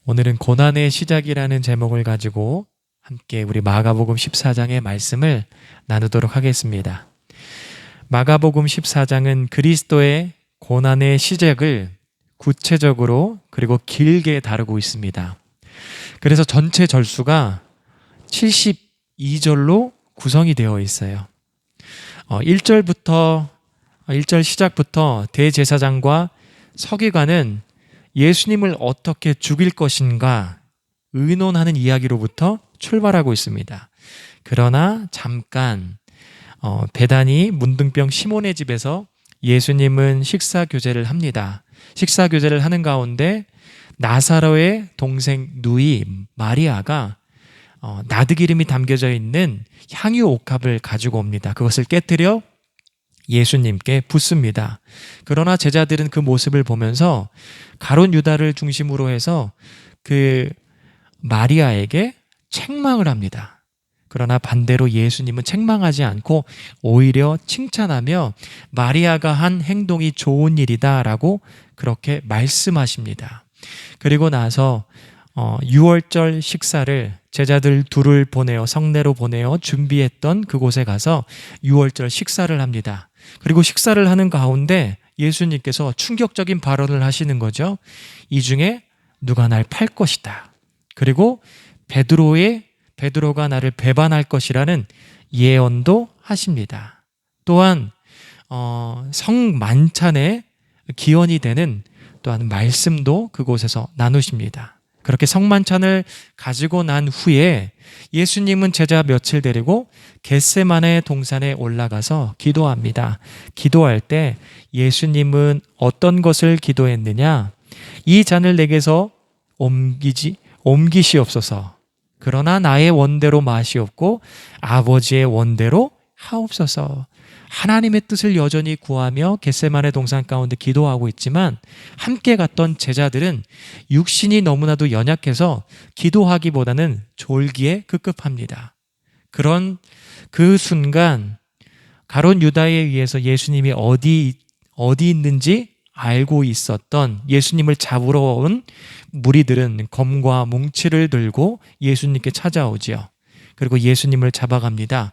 오늘은 고난의 시작이라는 제목을 가지고 함께 우리 마가복음 14장의 말씀을 나누도록 하겠습니다. 마가복음 14장은 그리스도의 고난의 시작을 구체적으로 그리고 길게 다루고 있습니다. 그래서 전체 절수가 72절로 구성이 되어 있어요. 1절 시작부터 대제사장과 서기관은 예수님을 어떻게 죽일 것인가 의논하는 이야기로부터 출발하고 있습니다. 그러나 잠깐 베다니 문둥병 시몬의 집에서 예수님은 식사 교제를 합니다. 식사 교제를 하는 가운데 나사로의 동생 누이 마리아가 나드기름이 담겨져 있는 향유 옥합을 가지고 옵니다. 그것을 깨뜨려 예수님께 붓습니다. 그러나 제자들은 그 모습을 보면서 가룟 유다를 중심으로 해서 그 마리아에게 책망을 합니다. 그러나 반대로 예수님은 책망하지 않고 오히려 칭찬하며 마리아가 한 행동이 좋은 일이다라고 그렇게 말씀하십니다. 그리고 나서 6월절 식사를 제자들 둘을 보내어 성내로 보내어 준비했던 그곳에 가서 6월절 식사를 합니다. 그리고 식사를 하는 가운데 예수님께서 충격적인 발언을 하시는 거죠. 이 중에 누가 날 팔 것이다. 그리고 베드로가 나를 배반할 것이라는 예언도 하십니다. 또한 성만찬의 기원이 되는 또한 말씀도 그곳에서 나누십니다. 그렇게 성만찬을 가지고 난 후에 예수님은 제자 몇을 데리고 겟세마네 동산에 올라가서 기도합니다. 기도할 때 예수님은 어떤 것을 기도했느냐? 이 잔을 내게서 옮기시옵소서. 그러나 나의 원대로 마시옵고 아버지의 원대로 하옵소서. 하나님의 뜻을 여전히 구하며 겟세마네 동산 가운데 기도하고 있지만 함께 갔던 제자들은 육신이 너무나도 연약해서 기도하기보다는 졸기에 급급합니다. 그런 그 순간 가룟 유다에 의해서 예수님이 어디 있는지 알고 있었던 예수님을 잡으러 온 무리들은 검과 뭉치를 들고 예수님께 찾아오지요. 그리고 예수님을 잡아갑니다.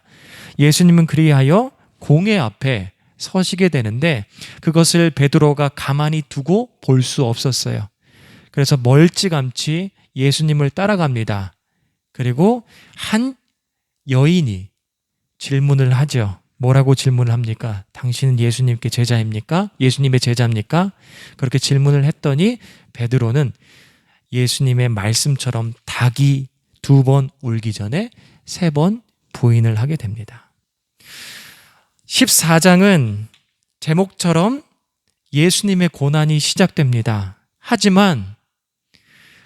예수님은 그리하여 공회 앞에 서시게 되는데 그것을 베드로가 가만히 두고 볼 수 없었어요. 그래서 멀찌감치 예수님을 따라갑니다. 그리고 한 여인이 질문을 하죠. 뭐라고 질문을 합니까? 당신은 예수님께 제자입니까? 예수님의 제자입니까? 그렇게 질문을 했더니 베드로는 예수님의 말씀처럼 닭이 2번 울기 전에 3번 부인을 하게 됩니다. 14장은 제목처럼 예수님의 고난이 시작됩니다. 하지만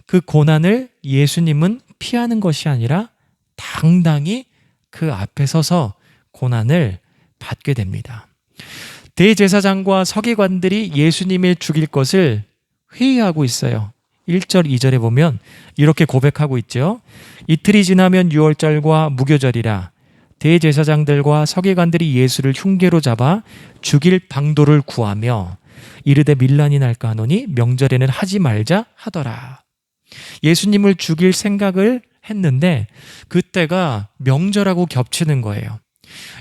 그 고난을 예수님은 피하는 것이 아니라 당당히 그 앞에 서서 고난을 받게 됩니다. 대제사장과 서기관들이 예수님을 죽일 것을 회의하고 있어요. 1절, 2절에 보면 이렇게 고백하고 있죠. 이틀이 지나면 유월절과 무교절이라 대제사장들과 서기관들이 예수를 흉계로 잡아 죽일 방도를 구하며 이르되 밀란이 날까 하노니 명절에는 하지 말자 하더라. 예수님을 죽일 생각을 했는데 그때가 명절하고 겹치는 거예요.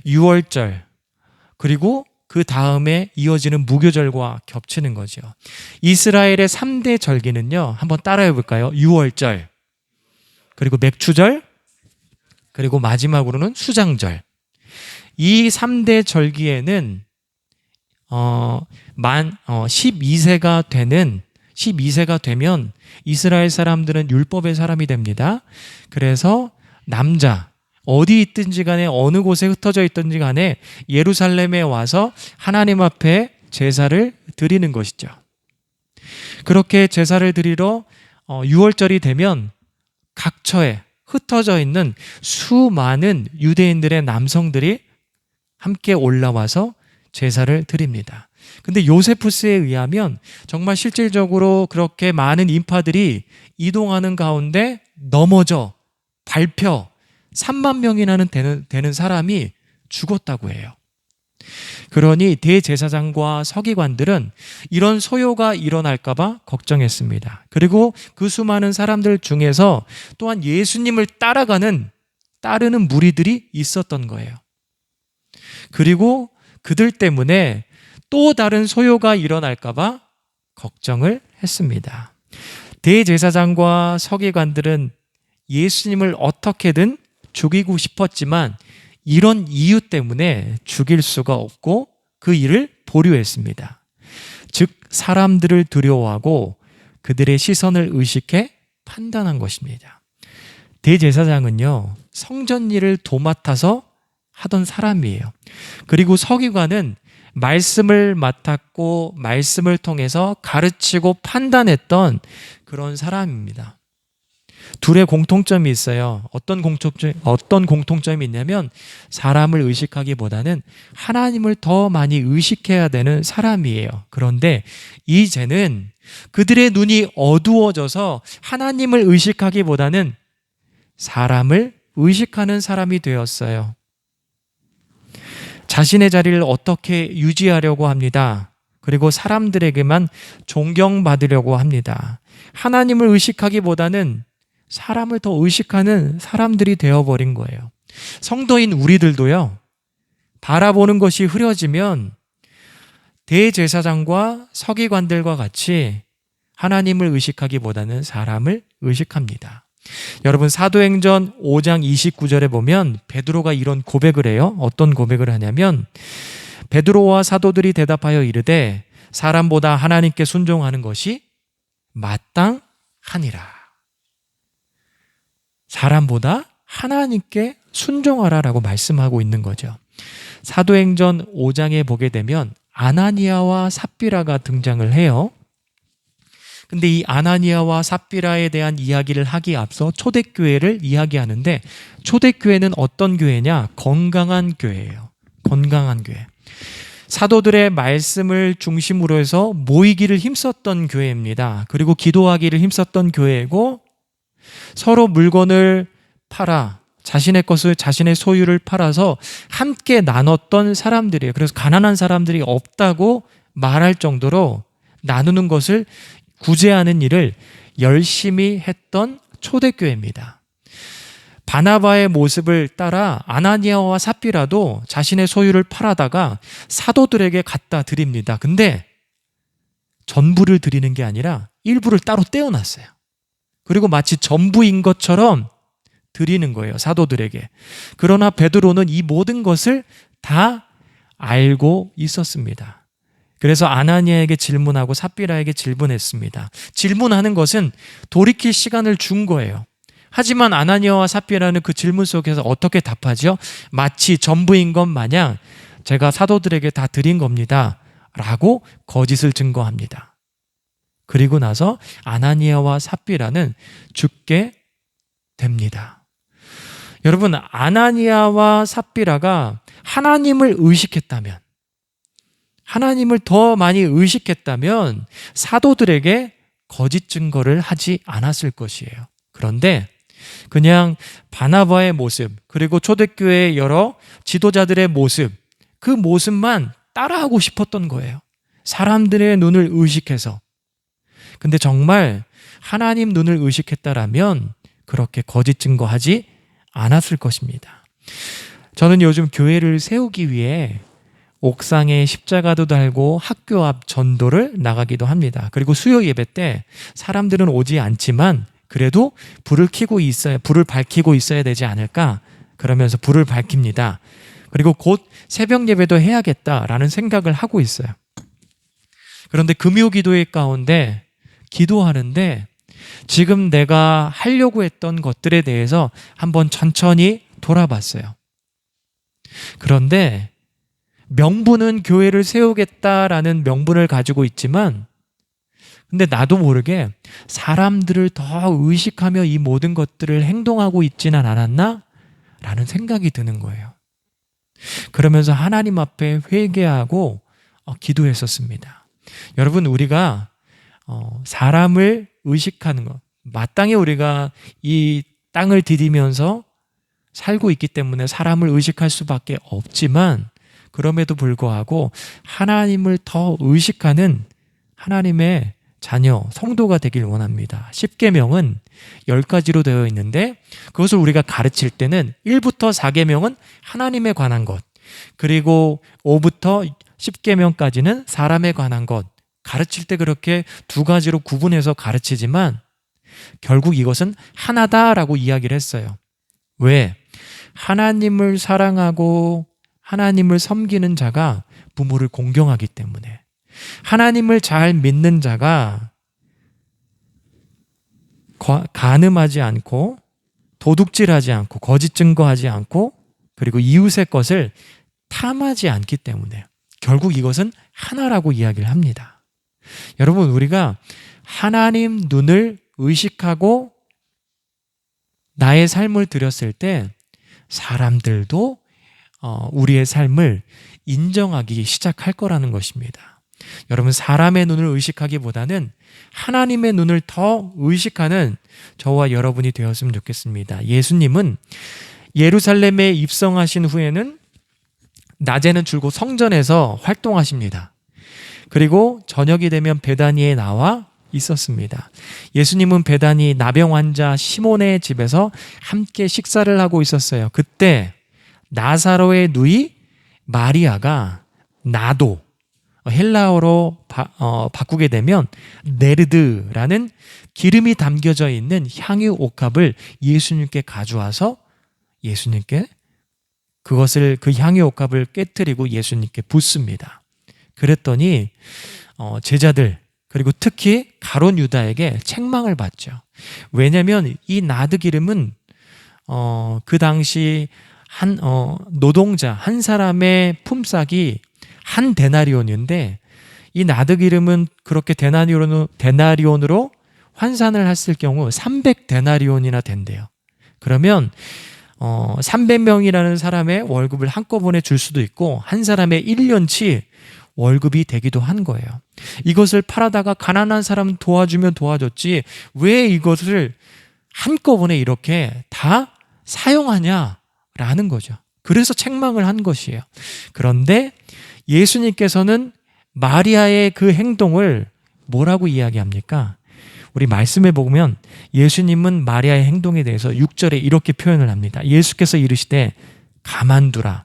유월절 그리고 그 다음에 이어지는 무교절과 겹치는 거죠. 이스라엘의 3대 절기는요. 한번 따라해 볼까요? 유월절 그리고 맥추절 그리고 마지막으로는 수장절. 이 3대 절기에는 12세가 되면 이스라엘 사람들은 율법의 사람이 됩니다. 그래서 남자 어디 있든지 간에 어느 곳에 흩어져 있든지 간에 예루살렘에 와서 하나님 앞에 제사를 드리는 것이죠. 그렇게 제사를 드리러 6월절이 되면 각처에 흩어져 있는 수많은 유대인들의 남성들이 함께 올라와서 제사를 드립니다. 근데 요세푸스에 의하면 정말 실질적으로 그렇게 많은 인파들이 이동하는 가운데 넘어져 밟혀 3만 명이나 되는 사람이 죽었다고 해요. 그러니 대제사장과 서기관들은 이런 소요가 일어날까 봐 걱정했습니다. 그리고 그 수많은 사람들 중에서 또한 예수님을 따르는 무리들이 있었던 거예요. 그리고 그들 때문에 또 다른 소요가 일어날까 봐 걱정을 했습니다. 대제사장과 서기관들은 예수님을 어떻게든 죽이고 싶었지만 이런 이유 때문에 죽일 수가 없고 그 일을 보류했습니다. 즉 사람들을 두려워하고 그들의 시선을 의식해 판단한 것입니다. 대제사장은요, 성전 일을 도맡아서 하던 사람이에요. 그리고 서기관은 말씀을 맡았고 말씀을 통해서 가르치고 판단했던 그런 사람입니다. 둘의 공통점이 있어요. 어떤 공통점이 있냐면 사람을 의식하기보다는 하나님을 더 많이 의식해야 되는 사람이에요. 그런데 이제는 그들의 눈이 어두워져서 하나님을 의식하기보다는 사람을 의식하는 사람이 되었어요. 자신의 자리를 어떻게 유지하려고 합니다. 그리고 사람들에게만 존경받으려고 합니다. 하나님을 의식하기보다는 사람을 더 의식하는 사람들이 되어버린 거예요. 성도인 우리들도요, 바라보는 것이 흐려지면 대제사장과 서기관들과 같이 하나님을 의식하기보다는 사람을 의식합니다. 여러분, 사도행전 5장 29절에 보면 베드로가 이런 고백을 해요. 어떤 고백을 하냐면 베드로와 사도들이 대답하여 이르되 사람보다 하나님께 순종하는 것이 마땅하니라. 사람보다 하나님께 순종하라라고 말씀하고 있는 거죠. 사도행전 5장에 보게 되면 아나니아와 삽비라가 등장을 해요. 근데 이 아나니아와 삽비라에 대한 이야기를 하기에 앞서 초대교회를 이야기하는데 초대교회는 어떤 교회냐? 건강한 교회예요. 건강한 교회. 사도들의 말씀을 중심으로 해서 모이기를 힘썼던 교회입니다. 그리고 기도하기를 힘썼던 교회이고 서로 물건을 팔아 자신의 것을 자신의 소유를 팔아서 함께 나눴던 사람들이에요. 그래서 가난한 사람들이 없다고 말할 정도로 나누는 것을 구제하는 일을 열심히 했던 초대교회입니다. 바나바의 모습을 따라 아나니아와 삽비라도 자신의 소유를 팔아다가 사도들에게 갖다 드립니다. 근데 전부를 드리는 게 아니라 일부를 따로 떼어놨어요. 그리고 마치 전부인 것처럼 드리는 거예요, 사도들에게. 그러나 베드로는 이 모든 것을 다 알고 있었습니다. 그래서 아나니아에게 질문하고 삽비라에게 질문했습니다. 질문하는 것은 돌이킬 시간을 준 거예요. 하지만 아나니아와 삽비라는 그 질문 속에서 어떻게 답하죠? 마치 전부인 것 마냥 제가 사도들에게 다 드린 겁니다 라고 거짓을 증거합니다. 그리고 나서 아나니아와 삽비라는 죽게 됩니다. 여러분, 아나니아와 삽비라가 하나님을 의식했다면, 하나님을 더 많이 의식했다면 사도들에게 거짓 증거를 하지 않았을 것이에요. 그런데 그냥 바나바의 모습, 그리고 초대교회의 여러 지도자들의 모습, 그 모습만 따라하고 싶었던 거예요. 사람들의 눈을 의식해서. 근데 정말 하나님 눈을 의식했다라면 그렇게 거짓 증거하지 않았을 것입니다. 저는 요즘 교회를 세우기 위해 옥상에 십자가도 달고 학교 앞 전도를 나가기도 합니다. 그리고 수요 예배 때 사람들은 오지 않지만 그래도 불을 밝히고 있어야 되지 않을까? 그러면서 불을 밝힙니다. 그리고 곧 새벽 예배도 해야겠다라는 생각을 하고 있어요. 그런데 금요 기도회 가운데 기도하는데 지금 내가 하려고 했던 것들에 대해서 한번 천천히 돌아봤어요. 그런데 명분은 교회를 세우겠다라는 명분을 가지고 있지만 근데 나도 모르게 사람들을 더 의식하며 이 모든 것들을 행동하고 있지는 않았나? 라는 생각이 드는 거예요. 그러면서 하나님 앞에 회개하고 기도했었습니다. 여러분, 우리가 사람을 의식하는 것, 마땅히 우리가 이 땅을 디디면서 살고 있기 때문에 사람을 의식할 수밖에 없지만 그럼에도 불구하고 하나님을 더 의식하는 하나님의 자녀, 성도가 되길 원합니다. 10계명은 10가지로 되어 있는데 그것을 우리가 가르칠 때는 1부터 4계명은 하나님에 관한 것, 그리고 5부터 10계명까지는 사람에 관한 것, 가르칠 때 그렇게 두 가지로 구분해서 가르치지만 결국 이것은 하나다라고 이야기를 했어요. 왜? 하나님을 사랑하고 하나님을 섬기는 자가 부모를 공경하기 때문에, 하나님을 잘 믿는 자가 간음하지 않고 도둑질하지 않고 거짓 증거하지 않고 그리고 이웃의 것을 탐하지 않기 때문에 결국 이것은 하나라고 이야기를 합니다. 여러분, 우리가 하나님 눈을 의식하고 나의 삶을 드렸을 때 사람들도 우리의 삶을 인정하기 시작할 거라는 것입니다. 여러분, 사람의 눈을 의식하기보다는 하나님의 눈을 더 의식하는 저와 여러분이 되었으면 좋겠습니다. 예수님은 예루살렘에 입성하신 후에는 낮에는 줄곧 성전에서 활동하십니다. 그리고 저녁이 되면 베다니에 나와 있었습니다. 예수님은 베다니 나병 환자 시몬의 집에서 함께 식사를 하고 있었어요. 그때 나사로의 누이 마리아가 나도, 헬라어로 바꾸게 되면 네르드라는 기름이 담겨져 있는 향유 옥합을 예수님께 가져와서 예수님께 그 향유 옥합을 깨뜨리고 예수님께 붓습니다. 그랬더니 제자들 그리고 특히 가룟 유다에게 책망을 받죠. 왜냐하면 이 나드 기름은 그 당시 노동자 한 사람의 품삯이 한 데나리온인데 이 나드 기름은 그렇게 데나리온으로 환산을 했을 경우 300데나리온이나 된대요. 그러면 300명이라는 사람의 월급을 한꺼번에 줄 수도 있고 한 사람의 1년치 월급이 되기도 한 거예요. 이것을 팔아다가 가난한 사람 도와주면 도와줬지 왜 이것을 한꺼번에 이렇게 다 사용하냐라는 거죠. 그래서 책망을 한 것이에요. 그런데 예수님께서는 마리아의 그 행동을 뭐라고 이야기합니까? 우리 말씀에 보면 예수님은 마리아의 행동에 대해서 6절에 이렇게 표현을 합니다. 예수께서 이르시되 가만두라.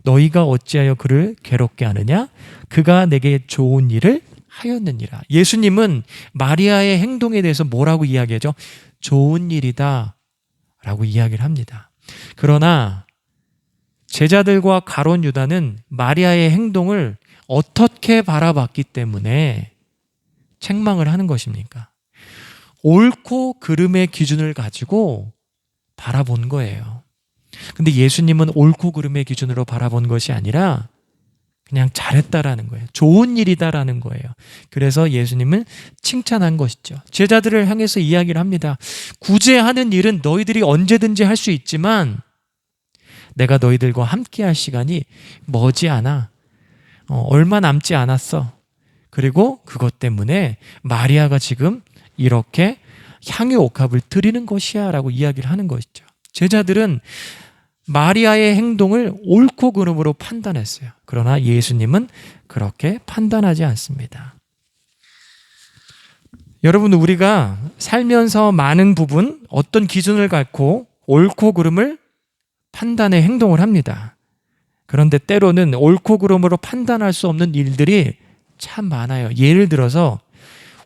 너희가 어찌하여 그를 괴롭게 하느냐? 그가 내게 좋은 일을 하였느니라. 예수님은 마리아의 행동에 대해서 뭐라고 이야기하죠? 좋은 일이다 라고 이야기를 합니다. 그러나 제자들과 가룟 유다는 마리아의 행동을 어떻게 바라봤기 때문에 책망을 하는 것입니까? 옳고 그름의 기준을 가지고 바라본 거예요. 근데 예수님은 옳고 그름의 기준으로 바라본 것이 아니라 그냥 잘했다라는 거예요. 좋은 일이다라는 거예요. 그래서 예수님은 칭찬한 것이죠. 제자들을 향해서 이야기를 합니다. 구제하는 일은 너희들이 언제든지 할 수 있지만 내가 너희들과 함께 할 시간이 머지않아. 얼마 남지 않았어. 그리고 그것 때문에 마리아가 지금 이렇게 향유 옥합을 드리는 것이야 라고 이야기를 하는 것이죠. 제자들은 마리아의 행동을 옳고 그름으로 판단했어요. 그러나 예수님은 그렇게 판단하지 않습니다. 여러분, 우리가 살면서 많은 부분 어떤 기준을 갖고 옳고 그름을 판단의 행동을 합니다. 그런데 때로는 옳고 그름으로 판단할 수 없는 일들이 참 많아요. 예를 들어서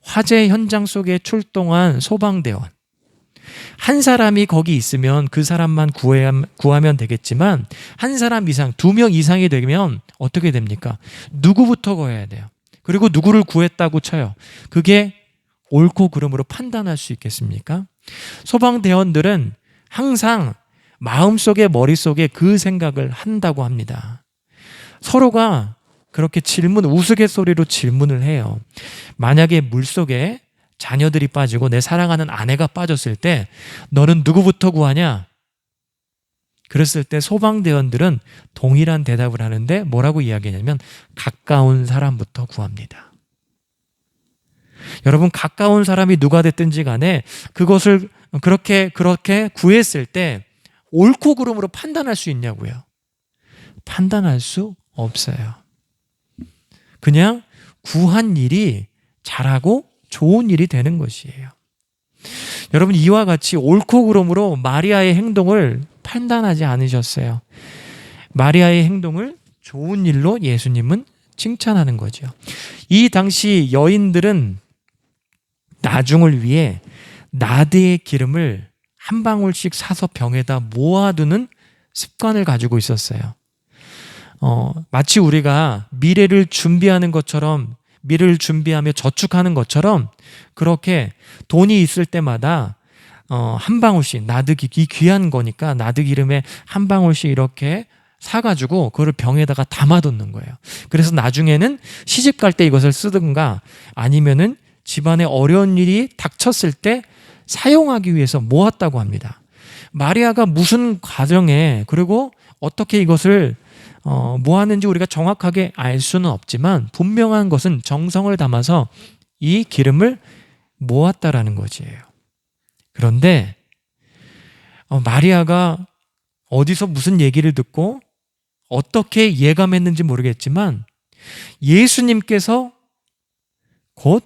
화재 현장 속에 출동한 소방대원. 한 사람이 거기 있으면 그 사람만 구하면 되겠지만 한 사람 이상, 2명 이상이 되면 어떻게 됩니까? 누구부터 구해야 돼요? 그리고 누구를 구했다고 쳐요. 그게 옳고 그름으로 판단할 수 있겠습니까? 소방대원들은 항상 마음속에 머릿속에 그 생각을 한다고 합니다. 서로가 그렇게 우스갯소리로 질문을 해요. 만약에 물속에 자녀들이 빠지고 내 사랑하는 아내가 빠졌을 때 너는 누구부터 구하냐? 그랬을 때 소방대원들은 동일한 대답을 하는데 뭐라고 이야기하냐면 가까운 사람부터 구합니다. 여러분, 가까운 사람이 누가 됐든지 간에 그것을 그렇게 구했을 때 옳고 그름으로 판단할 수 있냐고요? 판단할 수 없어요. 그냥 구한 일이 잘하고 좋은 일이 되는 것이에요. 여러분, 이와 같이 옳고 그름으로 마리아의 행동을 판단하지 않으셨어요. 마리아의 행동을 좋은 일로 예수님은 칭찬하는 거죠. 이 당시 여인들은 나중을 위해 나드의 기름을 한 방울씩 사서 병에다 모아두는 습관을 가지고 있었어요. 마치 우리가 미래를 준비하는 것처럼, 미래를 준비하며 저축하는 것처럼 그렇게 돈이 있을 때마다 한 방울씩, 이 귀한 거니까 나드 기름에 한 방울씩 이렇게 사가지고 그거를 병에다가 담아두는 거예요. 그래서 나중에는 시집 갈 때 이것을 쓰든가 아니면은 집안에 어려운 일이 닥쳤을 때 사용하기 위해서 모았다고 합니다. 마리아가 무슨 과정에, 그리고 어떻게 이것을 모았는지 우리가 정확하게 알 수는 없지만 분명한 것은 정성을 담아서 이 기름을 모았다라는 것이에요. 그런데 마리아가 어디서 무슨 얘기를 듣고 어떻게 예감했는지 모르겠지만 예수님께서 곧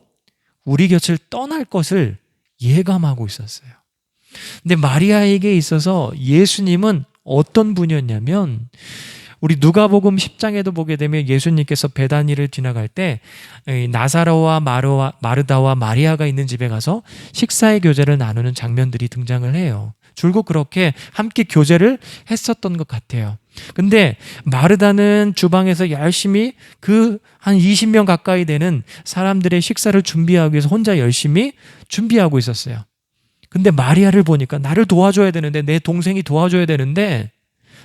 우리 곁을 떠날 것을 예감하고 있었어요. 근데 마리아에게 있어서 예수님은 어떤 분이었냐면, 우리 누가복음 10장에도 보게 되면 예수님께서 베다니를 지나갈 때 나사로와 마르다와 마리아가 있는 집에 가서 식사의 교제를 나누는 장면들이 등장을 해요. 줄곧 그렇게 함께 교제를 했었던 것 같아요. 근데 마르다는 주방에서 열심히 한 20명 가까이 되는 사람들의 식사를 준비하기 위해서 혼자 열심히 준비하고 있었어요. 근데 마리아를 보니까 나를 도와줘야 되는데, 내 동생이 도와줘야 되는데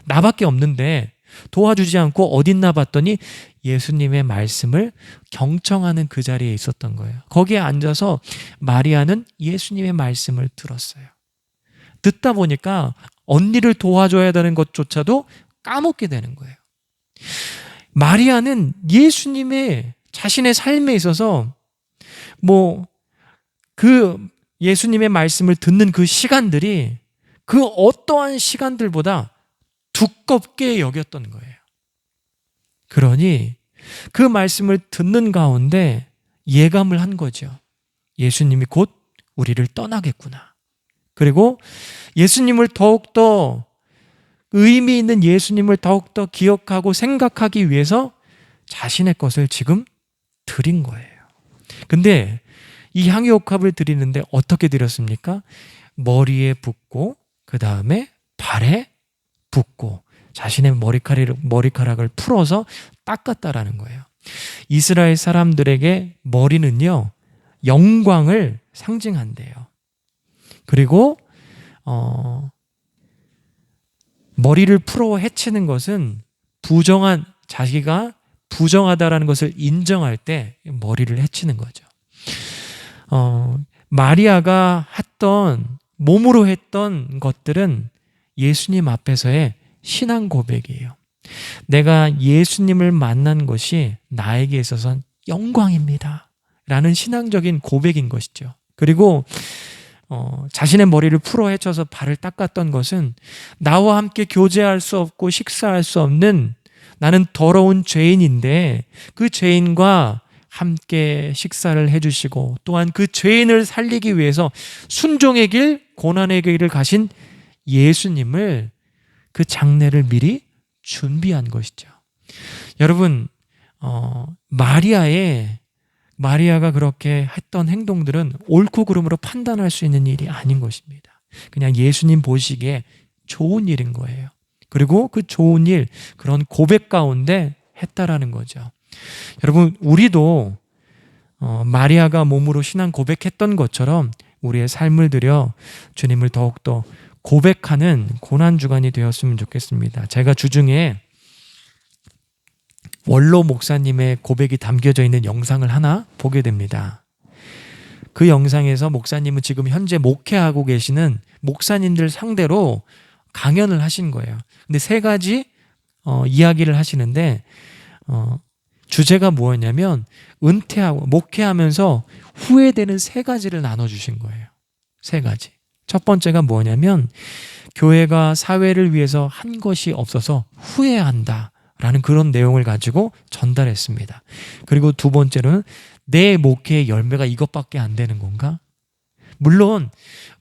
나밖에 없는데 도와주지 않고 어딨나 봤더니 예수님의 말씀을 경청하는 그 자리에 있었던 거예요. 거기에 앉아서 마리아는 예수님의 말씀을 들었어요. 듣다 보니까 언니를 도와줘야 되는 것조차도 까먹게 되는 거예요. 마리아는 예수님의 자신의 삶에 있어서 예수님의 말씀을 듣는 그 시간들이 그 어떠한 시간들보다 두껍게 여겼던 거예요. 그러니 그 말씀을 듣는 가운데 예감을 한 거죠. 예수님이 곧 우리를 떠나겠구나. 그리고 예수님을 더욱더, 의미 있는 예수님을 더욱더 기억하고 생각하기 위해서 자신의 것을 지금 드린 거예요. 근데 이 향유옥합을 드리는데 어떻게 드렸습니까? 머리에 붓고 그 다음에 발에 붓고 자신의 머리카락을 풀어서 닦았다라는 거예요. 이스라엘 사람들에게 머리는요, 영광을 상징한대요. 그리고 머리를 풀어 헤치는 것은 자기가 부정하다라는 것을 인정할 때 머리를 헤치는 거죠. 마리아가 몸으로 했던 것들은 예수님 앞에서의 신앙 고백이에요. 내가 예수님을 만난 것이 나에게 있어서는 영광입니다 라는 신앙적인 고백인 것이죠. 그리고 자신의 머리를 풀어 헤쳐서 발을 닦았던 것은 나와 함께 교제할 수 없고 식사할 수 없는 나는 더러운 죄인인데 그 죄인과 함께 식사를 해주시고 또한 그 죄인을 살리기 위해서 순종의 길, 고난의 길을 가신 예수님을, 그 장례를 미리 준비한 것이죠. 여러분, 마리아가 그렇게 했던 행동들은 옳고 그름으로 판단할 수 있는 일이 아닌 것입니다. 그냥 예수님 보시기에 좋은 일인 거예요. 그리고 그 좋은 일, 그런 고백 가운데 했다라는 거죠. 여러분, 우리도 마리아가 몸으로 신앙 고백했던 것처럼 우리의 삶을 들여 주님을 더욱더 고백하는 고난주간이 되었으면 좋겠습니다. 제가 주중에 원로 목사님의 고백이 담겨져 있는 영상을 하나 보게 됩니다. 그 영상에서 목사님은 지금 현재 목회하고 계시는 목사님들 상대로 강연을 하신 거예요. 근데 세 가지 이야기를 하시는데 주제가 뭐였냐면 은퇴하고 목회하면서 후회되는 세 가지를 나눠주신 거예요. 세 가지. 첫 번째가 뭐냐면 교회가 사회를 위해서 한 것이 없어서 후회한다 라는 그런 내용을 가지고 전달했습니다. 그리고 두 번째로는 내 목회의 열매가 이것밖에 안 되는 건가? 물론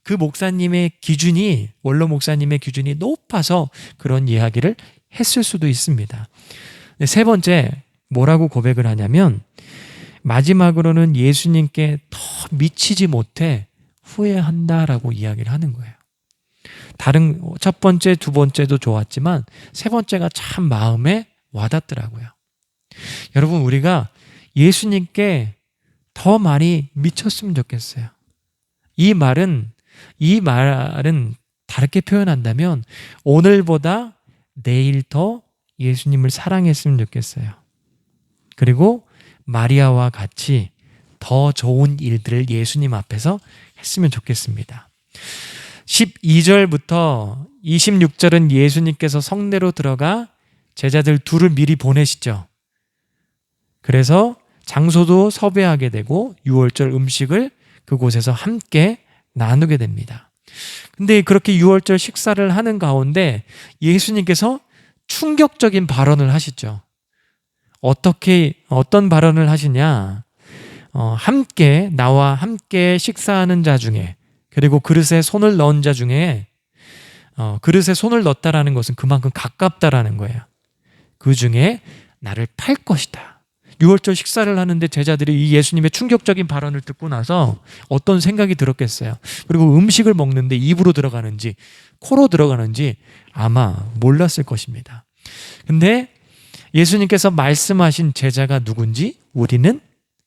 그 목사님의 기준이, 원로 목사님의 기준이 높아서 그런 이야기를 했을 수도 있습니다. 세 번째, 뭐라고 고백을 하냐면 마지막으로는 예수님께 더 미치지 못해 후회한다라고 이야기를 하는 거예요. 다른 첫 번째, 두 번째도 좋았지만 세 번째가 참 마음에 와닿더라고요. 여러분, 우리가 예수님께 더 많이 미쳤으면 좋겠어요. 이 말은 다르게 표현한다면 오늘보다 내일 더 예수님을 사랑했으면 좋겠어요. 그리고 마리아와 같이 더 좋은 일들을 예수님 앞에서 했으면 좋겠습니다. 12절부터 26절은 예수님께서 성내로 들어가 제자들 둘을 미리 보내시죠. 그래서 장소도 섭외하게 되고 6월절 음식을 그곳에서 함께 나누게 됩니다. 근데 그렇게 6월절 식사를 하는 가운데 예수님께서 충격적인 발언을 하시죠. 어떤 발언을 하시냐? 나와 함께 식사하는 자 중에, 그리고 그릇에 손을 넣은 자 중에, 그릇에 손을 넣었다라는 것은 그만큼 가깝다라는 거예요. 그 중에 나를 팔 것이다. 6월절 식사를 하는데 제자들이 이 예수님의 충격적인 발언을 듣고 나서 어떤 생각이 들었겠어요. 그리고 음식을 먹는데 입으로 들어가는지 코로 들어가는지 아마 몰랐을 것입니다. 근데 예수님께서 말씀하신 제자가 누군지 우리는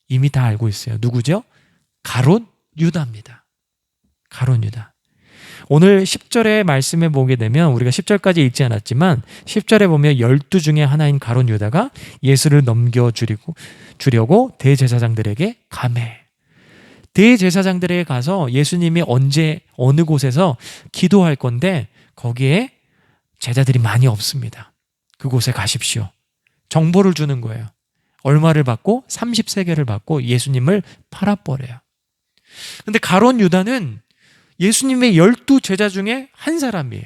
이미 다 알고 있어요. 누구죠? 가롯 유다입니다. 가롯 유다. 오늘 10절의 말씀에 보게 되면 우리가 10절까지 읽지 않았지만 10절에 보면 12 중에 하나인 가롯 유다가 예수를 넘겨주려고 대제사장들에게 가매. 대제사장들에게 가서 예수님이 언제 어느 곳에서 기도할 건데 거기에 제자들이 많이 없습니다. 그곳에 가십시오. 정보를 주는 거예요. 얼마를 받고? 30세겔을 받고 예수님을 팔아버려요. 근데 가롯 유다는 예수님의 12 제자 중에 한 사람이에요.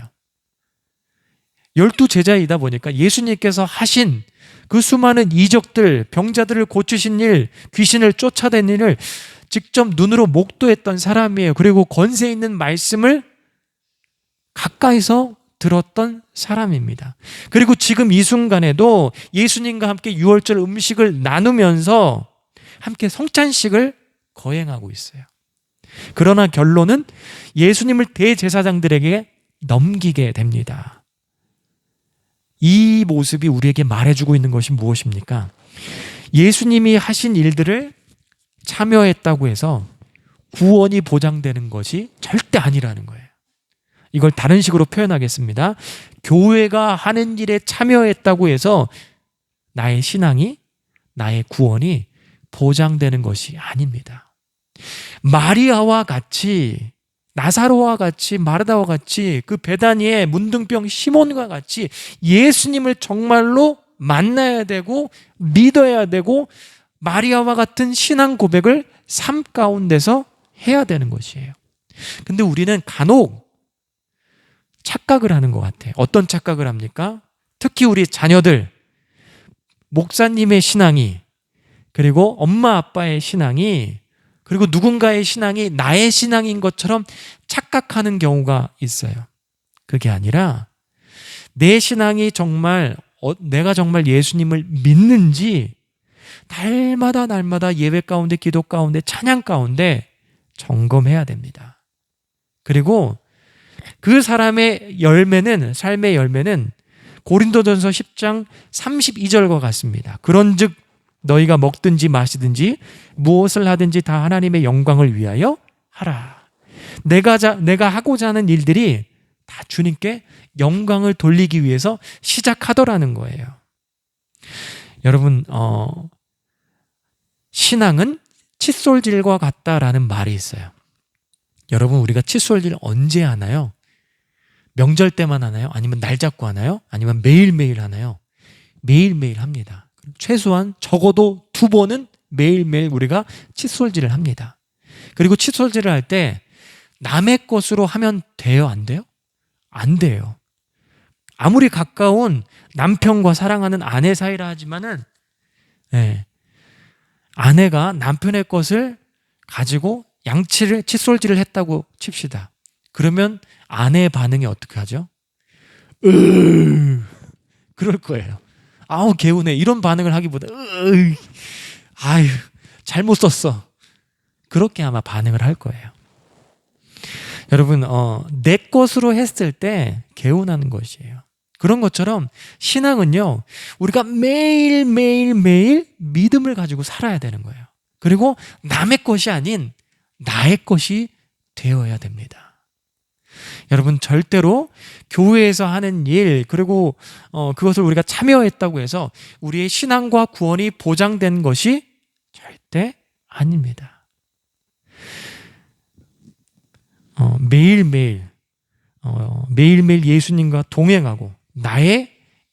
12 제자이다 보니까 예수님께서 하신 그 수많은 이적들, 병자들을 고치신 일, 귀신을 쫓아낸 일을 직접 눈으로 목도했던 사람이에요. 그리고 권세 있는 말씀을 가까이서 들었던 사람입니다. 그리고 지금 이 순간에도 예수님과 함께 6월절 음식을 나누면서 함께 성찬식을 거행하고 있어요. 그러나 결론은 예수님을 대제사장들에게 넘기게 됩니다. 이 모습이 우리에게 말해주고 있는 것이 무엇입니까? 예수님이 하신 일들을 참여했다고 해서 구원이 보장되는 것이 절대 아니라는 거예요. 이걸 다른 식으로 표현하겠습니다. 교회가 하는 일에 참여했다고 해서 나의 신앙이, 나의 구원이 보장되는 것이 아닙니다. 마리아와 같이, 나사로와 같이, 마르다와 같이, 그 베다니의 문둥병 시몬과 같이 예수님을 정말로 만나야 되고 믿어야 되고 마리아와 같은 신앙 고백을 삶 가운데서 해야 되는 것이에요. 근데 우리는 간혹 착각을 하는 것 같아요. 어떤 착각을 합니까? 특히 우리 자녀들, 목사님의 신앙이, 그리고 엄마 아빠의 신앙이, 그리고 누군가의 신앙이 나의 신앙인 것처럼 착각하는 경우가 있어요. 그게 아니라 내 신앙이 정말 내가 정말 예수님을 믿는지 날마다 예배 가운데, 기도 가운데, 찬양 가운데 점검해야 됩니다. 그리고 그 사람의 열매는, 삶의 열매는 고린도전서 10장 32절과 같습니다. 그런즉 너희가 먹든지 마시든지 무엇을 하든지 다 하나님의 영광을 위하여 하라. 내가 하고자 하는 일들이 다 주님께 영광을 돌리기 위해서 시작하더라는 거예요. 여러분, 신앙은 칫솔질과 같다라는 말이 있어요. 여러분, 우리가 칫솔질 언제 하나요? 명절 때만 하나요? 아니면 날 잡고 하나요? 아니면 매일매일 하나요? 매일매일 합니다. 최소한 적어도 2번은 매일매일 우리가 칫솔질을 합니다. 그리고 칫솔질을 할 때 남의 것으로 하면 돼요? 안 돼요? 안 돼요. 아무리 가까운 남편과 사랑하는 아내 사이라 하지만은 아내가 남편의 것을 가지고 칫솔질을 했다고 칩시다. 그러면 아내의 반응이 어떻게 하죠? 그럴 거예요. 아우 개운해. 이런 반응을 하기보다 아유 잘못 썼어. 그렇게 아마 반응을 할 거예요. 여러분 내 것으로 했을 때 개운하는 것이에요. 그런 것처럼 신앙은요, 우리가 매일매일 믿음을 가지고 살아야 되는 거예요. 그리고 남의 것이 아닌 나의 것이 되어야 됩니다. 여러분 절대로 교회에서 하는 일, 그리고 그것을 우리가 참여했다고 해서 우리의 신앙과 구원이 보장된 것이 절대 아닙니다. 매일매일 예수님과 동행하고 나의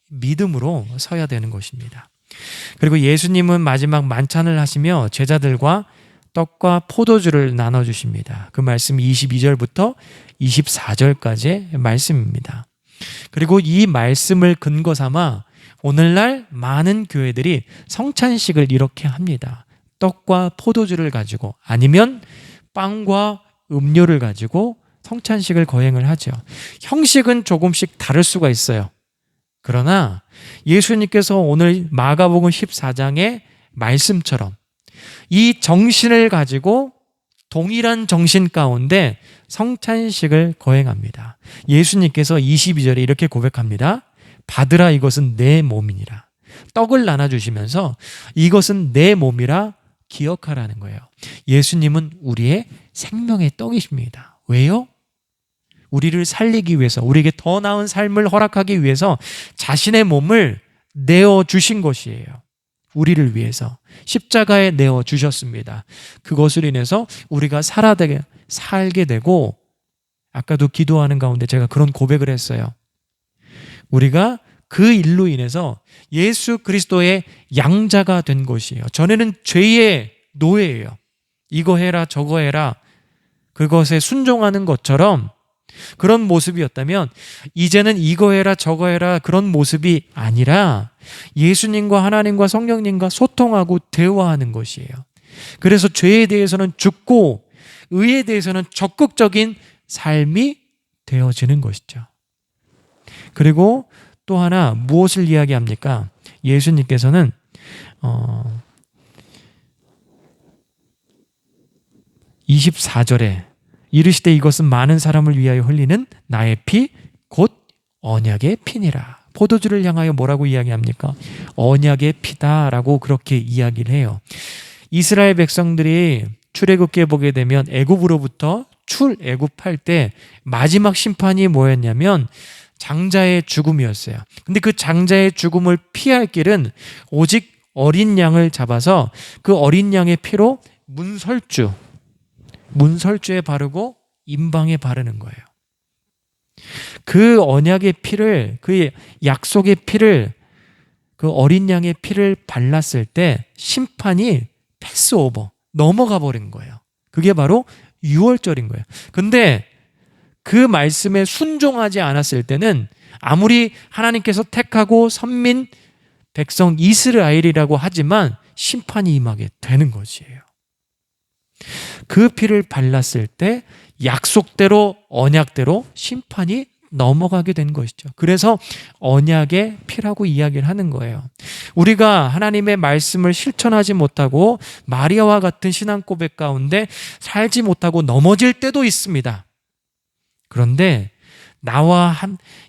믿음으로 서야 되는 것입니다. 그리고 예수님은 마지막 만찬을 하시며 제자들과 떡과 포도주를 나눠주십니다. 그 말씀이 22절부터 24절까지의 말씀입니다. 그리고 이 말씀을 근거 삼아 오늘날 많은 교회들이 성찬식을 이렇게 합니다. 떡과 포도주를 가지고, 아니면 빵과 음료를 가지고 성찬식을 거행을 하죠. 형식은 조금씩 다를 수가 있어요. 그러나 예수님께서 오늘 마가복음 14장의 말씀처럼 이 정신을 가지고 동일한 정신 가운데 성찬식을 거행합니다. 예수님께서 22절에 이렇게 고백합니다. 받으라, 이것은 내 몸이니라. 떡을 나눠주시면서 이것은 내 몸이라 기억하라는 거예요. 예수님은 우리의 생명의 떡이십니다. 왜요? 우리를 살리기 위해서, 우리에게 더 나은 삶을 허락하기 위해서 자신의 몸을 내어주신 것이에요. 우리를 위해서 십자가에 내어주셨습니다. 그것으로 인해서 우리가 살게 되고, 아까도 기도하는 가운데 제가 그런 고백을 했어요. 우리가 그 일로 인해서 예수 그리스도의 양자가 된 것이에요. 전에는 죄의 노예예요. 이거 해라 저거 해라, 그것에 순종하는 것처럼 그런 모습이었다면 이제는 이거 해라 저거 해라 그런 모습이 아니라 예수님과 하나님과 성령님과 소통하고 대화하는 것이에요. 그래서 죄에 대해서는 죽고 의에 대해서는 적극적인 삶이 되어지는 것이죠. 그리고 또 하나 무엇을 이야기합니까? 예수님께서는 24절에 이르시되 이것은 많은 사람을 위하여 흘리는 나의 피 곧 언약의 피니라. 포도주를 향하여 뭐라고 이야기합니까? 언약의 피다라고 그렇게 이야기를 해요. 이스라엘 백성들이 출애굽기에 보게 되면 애굽으로부터 출애굽할 때 마지막 심판이 뭐였냐면 장자의 죽음이었어요. 근데 그 장자의 죽음을 피할 길은 오직 어린 양을 잡아서 그 어린 양의 피로 문설주에 바르고 임방에 바르는 거예요. 그 언약의 피를, 그 약속의 피를, 그 어린 양의 피를 발랐을 때 심판이 패스오버, 넘어가 버린 거예요. 그게 바로 유월절인 거예요. 근데 그 말씀에 순종하지 않았을 때는 아무리 하나님께서 택하고 선민 백성 이스라엘이라고 하지만 심판이 임하게 되는 것이에요. 그 피를 발랐을 때 약속대로, 언약대로 심판이 넘어가게 된 것이죠. 그래서 언약의 피라고 이야기를 하는 거예요. 우리가 하나님의 말씀을 실천하지 못하고 마리아와 같은 신앙 고백 가운데 살지 못하고 넘어질 때도 있습니다. 그런데 나와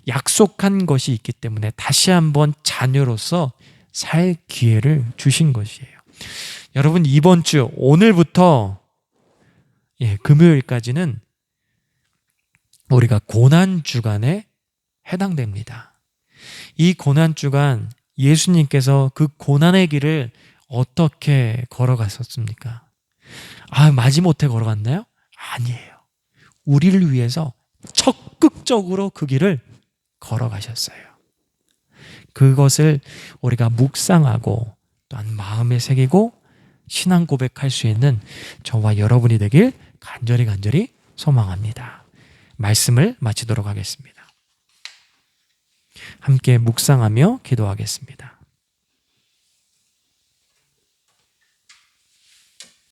약속한 것이 있기 때문에 다시 한번 자녀로서 살 기회를 주신 것이에요. 여러분, 이번 주 오늘부터 금요일까지는 우리가 고난주간에 해당됩니다. 이 고난주간 예수님께서 그 고난의 길을 어떻게 걸어갔었습니까? 마지못해 걸어갔나요? 아니에요. 우리를 위해서 적극적으로 그 길을 걸어가셨어요. 그것을 우리가 묵상하고 또한 마음에 새기고 신앙 고백할 수 있는 저와 여러분이 되길 간절히 소망합니다. 말씀을 마치도록 하겠습니다. 함께 묵상하며 기도하겠습니다.